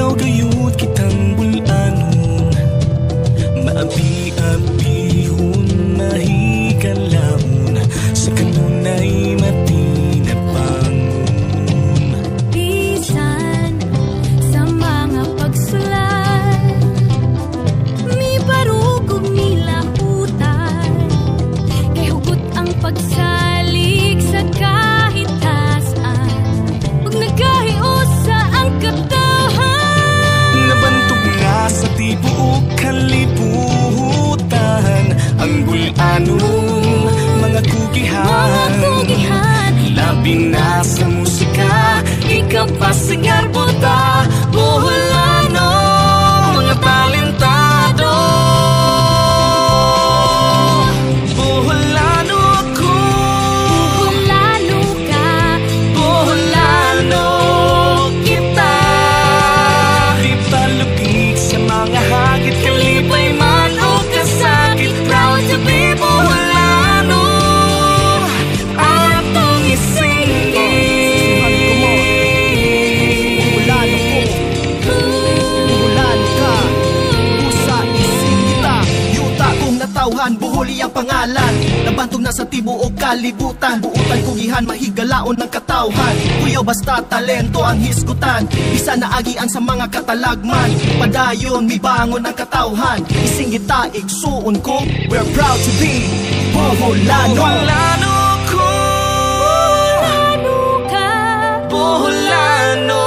Ikaw gayud kitang bulanon, maabi-abihon, mahigalaon, sa kanunay matinabangon. Bisan sa mga pagsulat, mi barugog nila hutan, kay hugot ang pagsalig sa kahit tasan, ug nagahiusa ang katawhan. Nabantog nga sa tibuok kalibutan ang bulanong mga kugihan, labi na sa musika, ikapasingar buta, buholano, mga talentado. Buholano ako, Buholano ka, buholano kita. Di palugig sa mga hagit, kalipay man o kasakit, proud to be buholano ang atong isingin. Buholano ko, buholano ka, pusa ising kita. Yuta kong natawhan, buholi ang pangalan, nabantog na sa tibuok kalibutan, buutan kugihan, mahigalaon ng katawhan. Kuyo basta talento ang hisgutan, bisa naagian sa mga katalagman, padayon mibangon ang katawhan. Ising kita igsuon ko, we're proud to be Buholano. Buholano ko, Buholano ka, buholano